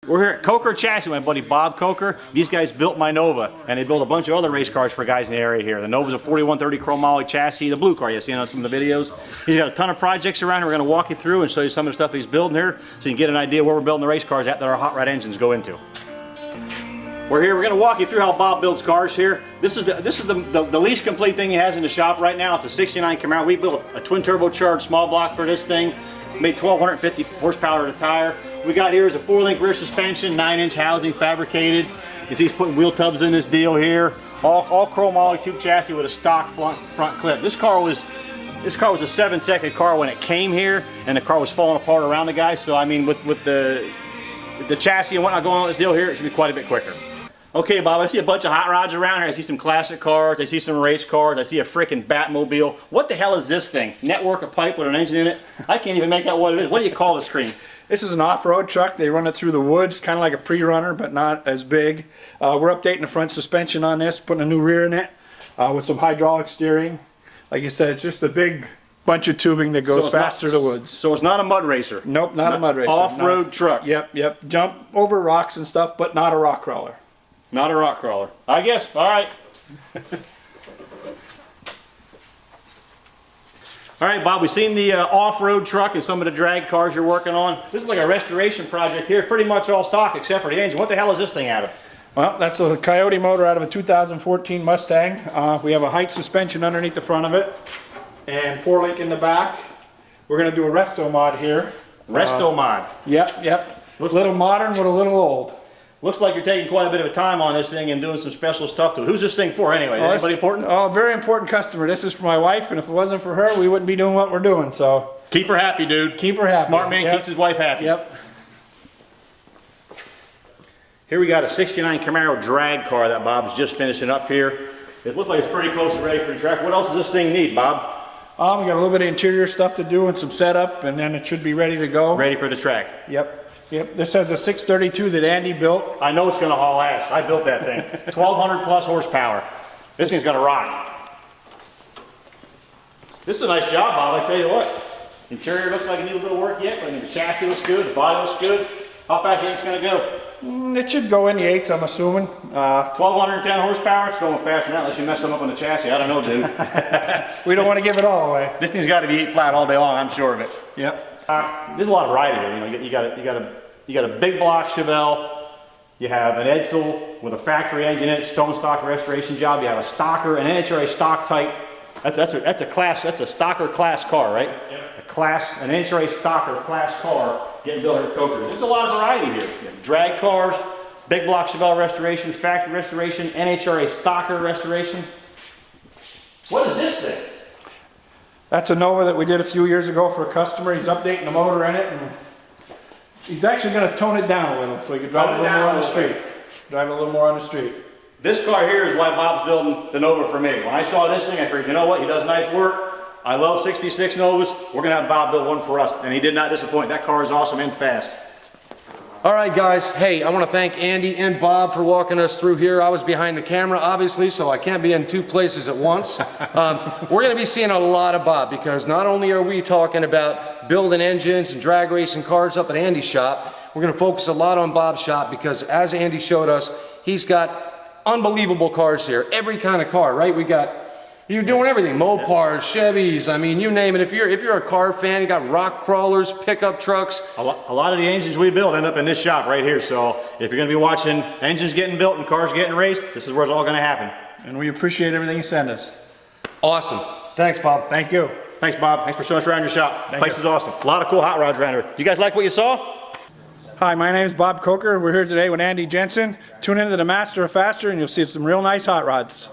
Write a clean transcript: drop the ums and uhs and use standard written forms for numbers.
We're here at Kocher Chassis with my buddy Bob Kocher. These guys built my Nova, and they built a bunch of other race cars for guys in the area here. The Nova's a 4130 chromoly chassis, the blue car you see on some of the videos. He's got a ton of projects around here. We're going to walk you through and show you some of the stuff he's building here so you can get an idea where we're building the race cars at that our hot rod engines go into. We're here, we're going to walk you through how Bob builds cars here. This is the least complete thing he has in the shop right now. It's a 69 Camaro. We built a twin turbocharged small block for this thing. Made 1,250 horsepower to the tire. We got here is a 4-link rear suspension, 9-inch housing, fabricated. You see he's putting wheel tubs in this deal here. All chromoly tube chassis with a stock front clip. This car was a 7-second car when it came here, and the car was falling apart around the guy. So I mean, with the chassis and whatnot going on this deal here, it should be quite a bit quicker. Okay, Bob, I see a bunch of hot rods around here. I see some classic cars. I see some race cars. I see a freaking Batmobile. What the hell is this thing? Network of pipe with an engine in it? I can't even make out what it is. What do you call this screen? This is an off-road truck. They run it through the woods, kind of like a pre-runner, but not as big. We're updating the front suspension on this, putting a new rear in it with some hydraulic steering. Like you said, it's just a big bunch of tubing that goes fast through the woods. So it's not a mud racer? Nope, not a mud racer. Off-road truck? Yep. Jump over rocks and stuff, but not a rock crawler. Not a rock crawler. I guess. All right. All right, Bob, we've seen the off-road truck and some of the drag cars you're working on. This is like a restoration project here, pretty much all stock except for the engine. What the hell is this thing out of? Well, that's a Coyote motor out of a 2014 Mustang. We have a height suspension underneath the front of it and 4-link in the back. We're going to do a resto mod here. Resto mod? Yep. Looks a little modern with a little old. Looks like you're taking quite a bit of time on this thing and doing some special stuff to it. Who's this thing for anyway? Anybody important? Oh, very important customer. This is for my wife, and if it wasn't for her, we wouldn't be doing what we're doing. So keep her happy, dude. Keep her happy. Smart man keeps his wife happy. Yep. Here we got a 69 Camaro drag car that Bob's just finishing up here. It looks like it's pretty close to ready for the track. What else does this thing need, Bob? We got a little bit of interior stuff to do and some setup, and then it should be ready to go. Ready for the track. Yep. This has a 632 that Andy built. I know it's going to haul ass. I built that thing. 1,200 plus horsepower. This thing's going to rock. This is a nice job, Bob, I tell you what. Interior looks like it needs a little work yet, but I mean, the chassis looks good, the body looks good. How fast do you think it's going to go? It should go in the 8s, I'm assuming. 1,210 horsepower. It's going faster now unless you mess them up on the chassis. I don't know, dude. We don't want to give it all away. This thing's got to be 8 flat all day long, I'm sure of it. Yep. There's a lot of variety here. You know, you got a big block Chevelle. You have an Edsel with a factory engine in it, stone stock restoration job. You have a stocker, an NHRA stock type. That's a stocker class car, right? Yep. An NHRA stocker class car getting built here at Kocher. There's a lot of variety here. You have drag cars, big block Chevelle restoration, factory restoration, NHRA stocker restoration. What is this thing? That's a Nova that we did a few years ago for a customer. He's updating the motor in it, and he's actually going to tone it down a little so he can drive it a little more on the street. Drive it a little more on the street. This car here is why Bob's building the Nova for me. When I saw this thing, I figured, you know what, he does nice work. I love 66 Novas. We're going to have Bob build one for us, and he did not disappoint. That car is awesome and fast. All right, guys. Hey, I want to thank Andy and Bob for walking us through here. I was behind the camera, obviously, so I can't be in 2 places at once. We're going to be seeing a lot of Bob because not only are we talking about building engines and drag racing cars up at Andy's shop, we're going to focus a lot on Bob's shop because as Andy showed us, he's got unbelievable cars here. Every kind of car, right? You're doing everything, Mopars, Chevys, I mean, you name it. If you're a car fan, you got rock crawlers, pickup trucks. A lot of the engines we build end up in this shop right here. So if you're going to be watching engines getting built and cars getting raced, this is where it's all going to happen. And we appreciate everything you send us. Awesome. Thanks, Bob. Thank you. Thanks, Bob. Thanks for showing us around your shop. The place is awesome. A lot of cool hot rods around here. You guys like what you saw? Hi, my name is Bob Kocher. We're here today with Andy Jensen. Tune into the Master of Faster and you'll see some real nice hot rods.